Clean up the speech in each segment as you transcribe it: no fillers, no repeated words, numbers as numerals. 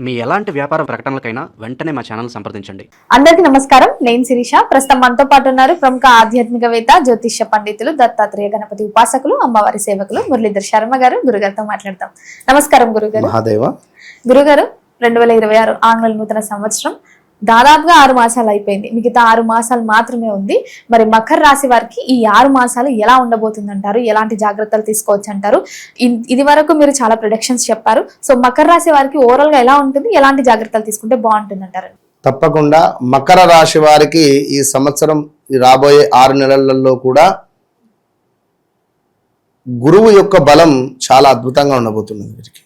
మీ ఎలాంటి వ్యాపార ప్రకటనలకైనా వెంటనే మా ఛానల్ సంప్రదించండి. అందరికీ నమస్కారం. నేను శిరీష. ప్రస్తుతం మనతో పాటు ఉన్నారు ప్రముఖ ఆధ్యాత్మికవేత్త, జ్యోతిష్య పండితులు, దత్తాత్రేయ గణపతి ఉపాసకులు, అమ్మవారి సేవకులు మురళీధర్ శర్మ గారు. గురుగారితో మాట్లాడతాం. నమస్కారం గురుగారు. గురుగారు, 2026 ఆంగ్ల నూతన సంవత్సరం దాదాపుగా 6 మాసాలు అయిపోయింది. మిగతా 6 మాసాలు మాత్రమే ఉంది. మరి మకర రాశి వారికి ఈ 6 మాసాలు ఎలా ఉండబోతుంది అంటారు? ఎలాంటి జాగ్రత్తలు తీసుకోవచ్చు అంటారు? ఇది వరకు మీరు చాలా ప్రొడక్షన్స్ చెప్పారు. సో మకర రాశి వారికి ఓవరాల్ గా ఎలా ఉంటుంది, ఎలాంటి జాగ్రత్తలు తీసుకుంటే బాగుంటుంది అంటారు? తప్పకుండా మకర రాశి వారికి ఈ సంవత్సరం రాబోయే 6 నెలలలో కూడా గురువు యొక్క బలం చాలా అద్భుతంగా ఉండబోతున్నది. వీరికి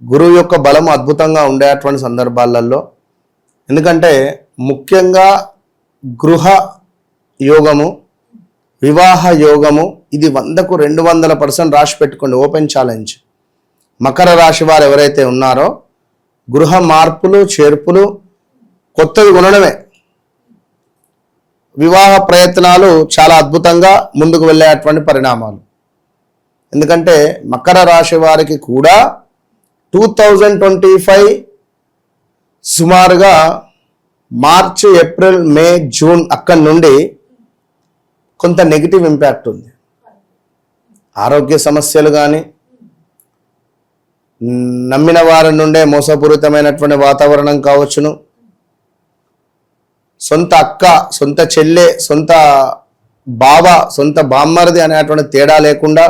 గురువు యొక్క బలం అద్భుతంగా ఉండేటువంటి సందర్భాలలో, ఎందుకంటే ముఖ్యంగా గృహ యోగము, వివాహ యోగము, ఇది 100కు 200% రాసి పెట్టుకోండి. Open challenge. మకర రాశి వారు ఎవరైతే ఉన్నారో గృహ మార్పులు, చేర్పులు, కొత్తవి కొనడమే, వివాహ ప్రయత్నాలు చాలా అద్భుతంగా ముందుకు వెళ్ళేటువంటి పరిణామాలు. ఎందుకంటే మకర రాశి వారికి కూడా 2025 సుమారుగా మార్చ్, ఏప్రిల్, మే, జూన్ అక్కడి నుండి కొంత నెగిటివ్ ఇంపాక్ట్ ఉంది. ఆరోగ్య సమస్యలు కానీ, నమ్మిన వారి నుండే మోసపూరితమైనటువంటి వాతావరణం కావచ్చును, సొంత అక్క, సొంత చెల్లె, సొంత బావ, సొంత బామ్మరిది అనేటువంటి తేడా లేకుండా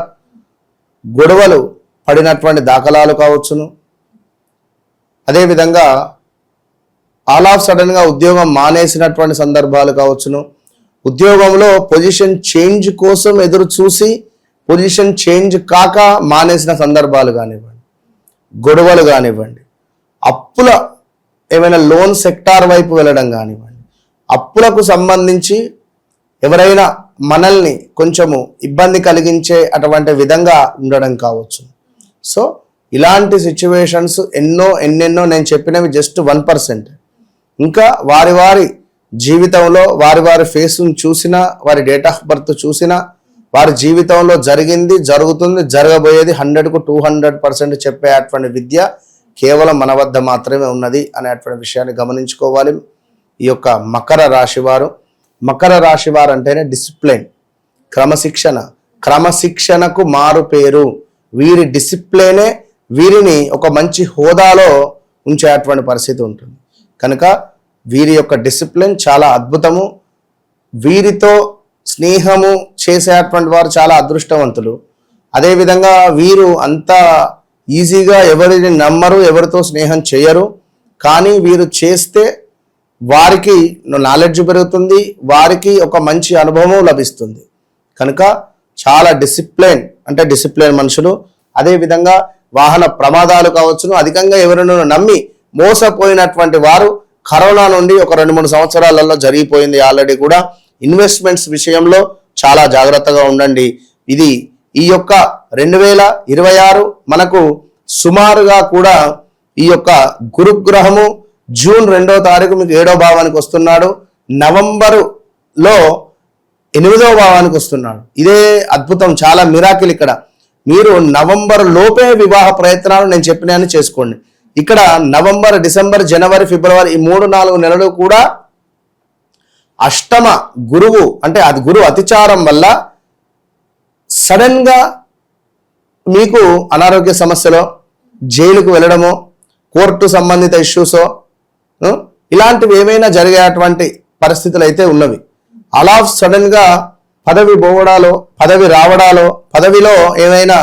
గొడవలు పడినటువంటి దాఖలాలు కావచ్చును. అదేవిధంగా ఆల్ ఆఫ్ సడన్గా ఉద్యోగం మానేసినటువంటి సందర్భాలు కావచ్చును. ఉద్యోగంలో పొజిషన్ చేంజ్ కోసం ఎదురు చూసి పొజిషన్ చేంజ్ కాక మానేసిన సందర్భాలు కానివ్వండి, గొడవలు కానివ్వండి, అప్పుల ఏమైనా లోన్ సెక్టార్ వైపు వెళ్ళడం కానివ్వండి, అప్పులకు సంబంధించి ఎవరైనా మనల్ని కొంచెము ఇబ్బంది కలిగించే అటువంటి విధంగా ఉండడం కావచ్చు. సో ఇలాంటి సిచ్యువేషన్స్ ఎన్నెన్నో నేను చెప్పినవి జస్ట్ 1%. ఇంకా వారి వారి జీవితంలో వారి వారి ఫేస్ను చూసినా, వారి డేట్ ఆఫ్ బర్త్ చూసినా, వారి జీవితంలో జరిగింది, జరుగుతుంది, జరగబోయేది 100కు 200% చెప్పేటువంటి విద్య కేవలం మన వద్ద మాత్రమే ఉన్నది అనేటువంటి విషయాన్ని గమనించుకోవాలి. ఈ యొక్క మకర రాశి వారు, మకర రాశి వారు అంటేనే డిసిప్లిన్, క్రమశిక్షణకు మారు పేరు. వీరి డిసిప్లినే వీరిని ఒక మంచి హోదాలో ఉంచేటువంటి పరిస్థితి ఉంటుంది. కనుక వీరి యొక్క డిసిప్లిన్ చాలా అద్భుతము. వీరితో స్నేహము చేసేటువంటి వారు చాలా అదృష్టవంతులు. అదేవిధంగా వీరు అంత ఈజీగా ఎవరిని నమ్మరు, ఎవరితో స్నేహం చేయరు. కానీ వీరు చేస్తే వారికి నాలెడ్జ్ పెరుగుతుంది, వారికి ఒక మంచి అనుభవం లభిస్తుంది. కనుక చాలా డిసిప్లిన్ మనుషులు. అదేవిధంగా వాహన ప్రమాదాలు కావచ్చును, అధికంగా ఎవరినో నమ్మి మోసపోయినటువంటి వారు కరోనా నుండి ఒక 2-3 సంవత్సరాలలో జరిగిపోయింది ఆల్రెడీ కూడా. ఇన్వెస్ట్మెంట్స్ విషయంలో చాలా జాగ్రత్తగా ఉండండి. ఇది ఈ యొక్క 2026 మనకు సుమారుగా కూడా ఈ యొక్క గురుగ్రహము జూన్ 2వ తారీఖు మీకు 7వ భావానికి వస్తున్నాడు. నవంబరులో 8వ భావానికి వస్తున్నాడు. ఇదే అద్భుతం, చాలా మిరాకిల్. ఇక్కడ మీరు నవంబర్ లోపే వివాహ ప్రయత్నాలు నేను చెప్పినాయని చేసుకోండి. ఇక్కడ నవంబర్, డిసెంబర్, జనవరి, ఫిబ్రవరి ఈ 3-4 నెలలు కూడా అష్టమ గురువు, అంటే అది గురువు అతిచారం వల్ల సడన్ గా మీకు అనారోగ్య సమస్యలో, జైలుకు వెళ్ళడమో, కోర్టు సంబంధిత ఇష్యూసో, ఇలాంటివి ఏమైనా జరిగేటువంటి పరిస్థితులు అయితే ఉన్నవి. ఆల్ ఆఫ్ సడన్ గా పదవి పోవడాలో, పదవి రావడాలో, పదవిలో ఏమైనా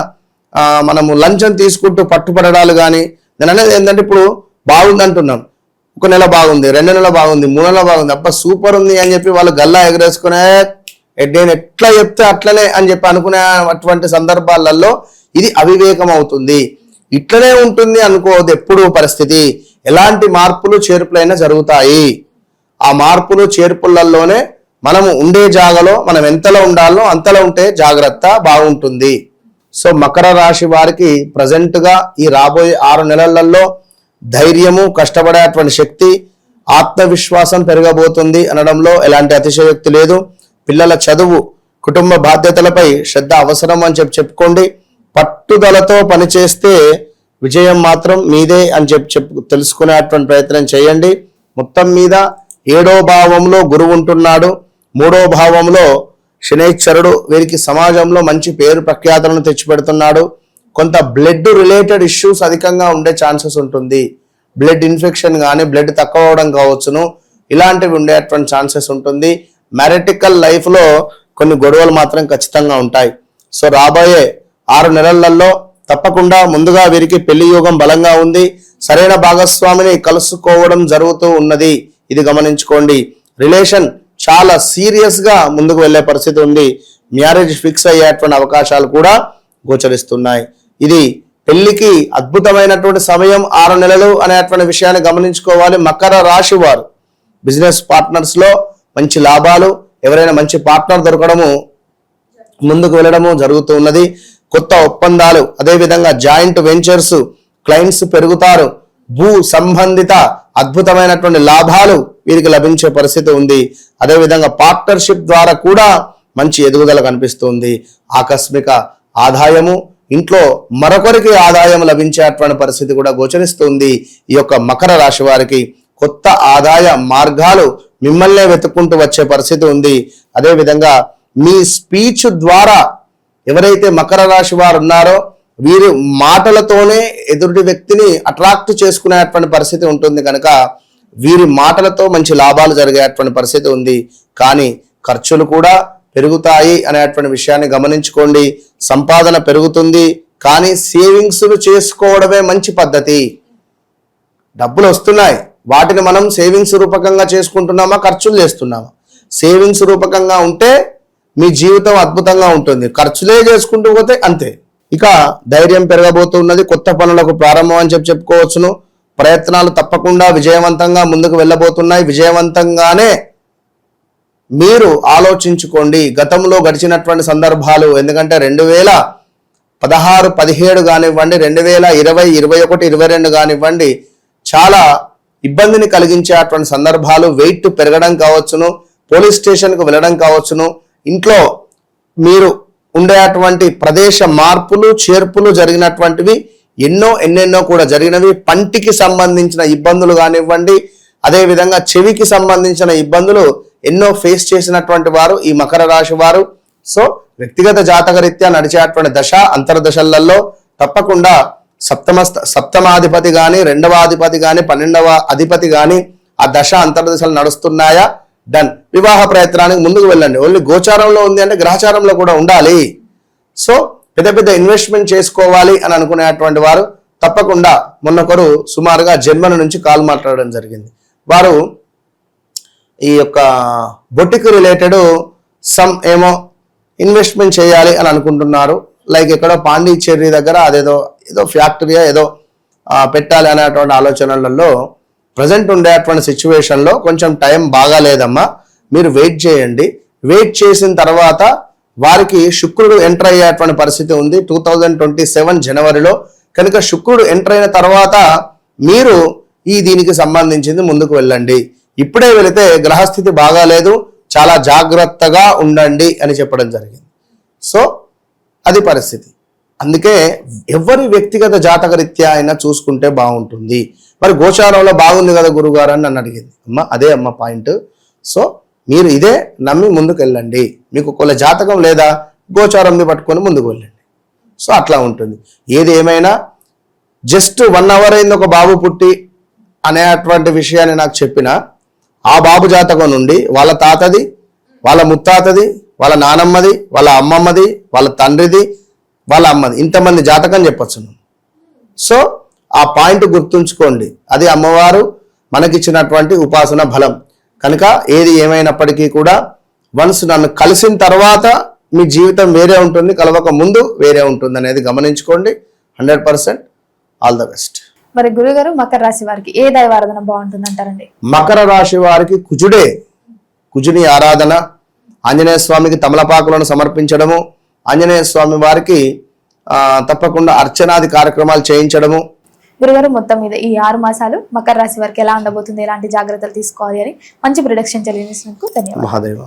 మనము లంచం తీసుకుంటూ పట్టుపడడాలు కానీ. నేను అనేది ఏంటంటే, ఇప్పుడు బాగుంది అంటున్నాం, 1 నెల బాగుంది, 2 నెలలు బాగుంది, 3 నెలలు బాగుంది, అబ్బా సూపర్ ఉంది అని చెప్పి వాళ్ళు గల్లా ఎగరేసుకునే నేను ఎట్లా చెప్తే అట్లనే అని చెప్పి అనుకునే అటువంటి సందర్భాలలో ఇది అవివేకం అవుతుంది. ఇట్లనే ఉంటుంది అనుకోవద్దు ఎప్పుడు పరిస్థితి. ఎలాంటి మార్పులు చేర్పులైనా జరుగుతాయి. ఆ మార్పులు చేర్పులలోనే మనము ఉండే జాగలో మనం ఎంతలో ఉండాలో అంతలో ఉంటే జాగ్రత్త బాగుంటుంది. సో మకర రాశి వారికి ప్రజెంట్గా ఈ రాబోయే 6 నెలలలో ధైర్యము, కష్టపడేటువంటి శక్తి, ఆత్మవిశ్వాసం పెరగబోతుంది అనడంలో ఎలాంటి అతిశయోక్తి లేదు. పిల్లల చదువు, కుటుంబ బాధ్యతలపై శ్రద్ధ అవసరం అని చెప్పుకోండి. పట్టుదలతో పనిచేస్తే విజయం మాత్రం మీదే అని చెప్పు తెలుసుకునేటువంటి ప్రయత్నం చేయండి. మొత్తం మీద 7వ భావంలో గురువు ఉంటున్నాడు, 3వ భావంలో శనైశ్వరుడు. వీరికి సమాజంలో మంచి పేరు ప్రఖ్యాతులను తెచ్చిపెడుతున్నాడు. కొంత బ్లడ్ రిలేటెడ్ ఇష్యూస్ అధికంగా ఉండే ఛాన్సెస్ ఉంటుంది. బ్లడ్ ఇన్ఫెక్షన్ కానీ బ్లడ్ తక్కువ అవడం కావచ్చును, ఇలాంటివి ఉండేటువంటి ఛాన్సెస్ ఉంటుంది. మ్యారిటికల్ లైఫ్లో కొన్ని గొడవలు మాత్రం ఖచ్చితంగా ఉంటాయి. సో రాబోయే 6 నెలలలో తప్పకుండా ముందుగా వీరికి పెళ్లి యోగం బలంగా ఉంది. సరైన భాగస్వామిని కలుసుకోవడం జరుగుతూ ఉన్నది, ఇది గమనించుకోండి. రిలేషన్ చాలా సీరియస్ గా ముందుకు వెళ్లే పరిస్థితి ఉంది. మ్యారేజ్ ఫిక్స్ అయ్యేటువంటి అవకాశాలు కూడా గోచరిస్తున్నాయి. ఇది పెళ్లికి అద్భుతమైనటువంటి సమయం 6 నెలలు అనేటువంటి విషయాన్ని గమనించుకోవాలి. మకర రాశి వారు బిజినెస్ పార్ట్నర్స్ లో మంచి లాభాలు, ఎవరైనా మంచి పార్ట్నర్ దొరకడము, ముందుకు వెళ్ళడము జరుగుతూ ఉన్నది. కొత్త ఒప్పందాలు, అదేవిధంగా జాయింట్ వెంచర్స్, క్లయింట్స్ పెరుగుతారు. భూ సంబంధిత అద్భుతమైనటువంటి లాభాలు వీరికి లభించే పరిస్థితి ఉంది. అదేవిధంగా పార్ట్నర్షిప్ ద్వారా కూడా మంచి ఎదుగుదల కనిపిస్తుంది. ఆకస్మిక ఆదాయము, ఇంట్లో మరొకరికి ఆదాయం లభించేటువంటి పరిస్థితి కూడా గోచరిస్తుంది. ఈ యొక్క మకర రాశి వారికి కొత్త ఆదాయ మార్గాలు మిమ్మల్నే వెతుక్కుంటూ వచ్చే పరిస్థితి ఉంది. అదేవిధంగా మీ స్పీచ్ ద్వారా ఎవరైతే మకర రాశి వారు ఉన్నారో వీరు మాటలతోనే ఎదుటి వ్యక్తిని అట్రాక్ట్ చేసుకునేటువంటి పరిస్థితి ఉంటుంది కనుక వీరి మాటలతో మంచి లాభాలు జరిగేటువంటి పరిస్థితి ఉంది. కానీ ఖర్చులు కూడా పెరుగుతాయి అనేటువంటి విషయాన్ని గమనించుకోండి. సంపాదన పెరుగుతుంది, కానీ సేవింగ్స్ను చేసుకోవడమే మంచి పద్ధతి. డబ్బులు వస్తున్నాయి, వాటిని మనం సేవింగ్స్ రూపకంగా చేసుకుంటున్నామా, ఖర్చులు చేస్తున్నామా? సేవింగ్స్ రూపకంగా ఉంటే మీ జీవితం అద్భుతంగా ఉంటుంది. ఖర్చులే చేసుకుంటూ పోతే అంతే. ఇక ధైర్యం పెరగబోతున్నది. కొత్త పనులకు ప్రారంభం అని చెప్పుకోవచ్చును. ప్రయత్నాలు తప్పకుండా విజయవంతంగా ముందుకు వెళ్ళబోతున్నాయి. విజయవంతంగానే మీరు ఆలోచించుకోండి. గతంలో గడిచినటువంటి సందర్భాలు, ఎందుకంటే 2016, 17 కానివ్వండి, 2020, 21, 22 కానివ్వండి, చాలా ఇబ్బందిని కలిగించేటువంటి సందర్భాలు. వెయిట్ పెరగడం కావచ్చును, పోలీస్ స్టేషన్కు వెళ్ళడం కావచ్చును, ఇంట్లో మీరు ఉండేటువంటి ప్రదేశ మార్పులు చేర్పులు జరిగినటువంటివి ఎన్నెన్నో కూడా జరిగినవి. పంటికి సంబంధించిన ఇబ్బందులు కానివ్వండి, అదేవిధంగా చెవికి సంబంధించిన ఇబ్బందులు ఎన్నో ఫేస్ చేసినటువంటి వారు ఈ మకర రాశి వారు. సో వ్యక్తిగత జాతకరీత్యా నడిచేటువంటి దశ అంతర్దశలలో తప్పకుండా సప్తమాధిపతి కానీ, 2వ అధిపతి కానీ, 12వ అధిపతి కానీ ఆ దశ అంతర్దశలు నడుస్తున్నాయా, డన్. వివాహ ప్రయత్నానికి ముందుకు వెళ్ళండి. ఓన్లీ గోచారంలో ఉంది అంటే గ్రహచారంలో కూడా ఉండాలి. సో పెద్ద ఇన్వెస్ట్మెంట్ చేసుకోవాలి అని అనుకునేటువంటి వారు తప్పకుండా మొన్నొకరు సుమారుగా జర్మనీ నుంచి కాల్ మాట్లాడడం జరిగింది. వారు ఈ యొక్క బొటిక్ రిలేటెడ్ ఏమో ఇన్వెస్ట్మెంట్ చేయాలి అని అనుకుంటున్నారు. లైక్ ఎక్కడో పాండిచ్చేరి దగ్గర ఏదో ఫ్యాక్టరీ ఏదో పెట్టాలి అనేటువంటి ఆలోచనలలో ప్రజెంట్ ఉండేటువంటి సిచ్యువేషన్లో కొంచెం టైం బాగాలేదమ్మా, మీరు వెయిట్ చేయండి. వెయిట్ చేసిన తర్వాత వారికి శుక్రుడు ఎంటర్ అయ్యేటువంటి పరిస్థితి ఉంది 2027 జనవరిలో. కనుక శుక్రుడు ఎంటర్ అయిన తర్వాత మీరు దీనికి సంబంధించింది ముందుకు వెళ్ళండి. ఇప్పుడే వెళితే గ్రహస్థితి బాగాలేదు, చాలా జాగ్రత్తగా ఉండండి అని చెప్పడం జరిగింది. సో అది పరిస్థితి. అందుకే ఎవరి వ్యక్తిగత జాతకరీత్యా అయినా చూసుకుంటే బాగుంటుంది. మరి గోచారంలో బాగుంది కదా గురుగారు అని నన్ను అడిగింది. అదే అమ్మ పాయింట్. సో మీరు ఇదే నమ్మి ముందుకు వెళ్ళండి. మీకు ఒకవేళ జాతకం లేదా గోచారంని పట్టుకొని ముందుకు వెళ్ళండి. సో అట్లా ఉంటుంది. ఏది ఏమైనా జస్ట్ 1 అవర్ అయింది ఒక బాబు పుట్టి అనేటువంటి విషయాన్ని నాకు చెప్పిన ఆ బాబు జాతకం నుండి వాళ్ళ తాతది, వాళ్ళ ముత్తాతది, వాళ్ళ నానమ్మది, వాళ్ళ అమ్మమ్మది, వాళ్ళ తండ్రిది, వాళ్ళ అమ్మది, ఇంతమంది జాతకం చెప్పచ్చు. సో ఆ పాయింట్ గుర్తుంచుకోండి. అది అమ్మవారు మనకిచ్చినటువంటి ఉపాసన బలం. కనుక ఏది ఏమైనప్పటికీ కూడా వన్స్ నన్ను కలిసిన తర్వాత మీ జీవితం వేరే ఉంటుంది, కలవక ముందు వేరే ఉంటుంది అనేది గమనించుకోండి. 100% ఆల్ ద బెస్ట్. మరి గురుగారు మకర రాశి వారికి ఏ దైవారాధన బాగుంటుంది అంటారండి? మకర రాశి వారికి కుజుని ఆరాధన, ఆంజనేయ స్వామికి తమలపాకులను సమర్పించడము, ఆంజనేయ స్వామి వారికి తప్పకుండా అర్చనాది కార్యక్రమాలు చేయించడము. గురుగారు మొత్తం మీద ఈ 6 మాసాలు మకర రాశి వారికి ఎలా ఉండబోతుంది, ఎలాంటి జాగ్రత్తలు తీసుకోవాలి అని మంచి ప్రొడక్షన్ తెలియజేసినందుకు ధన్యవాదాలు. మహాదేవ.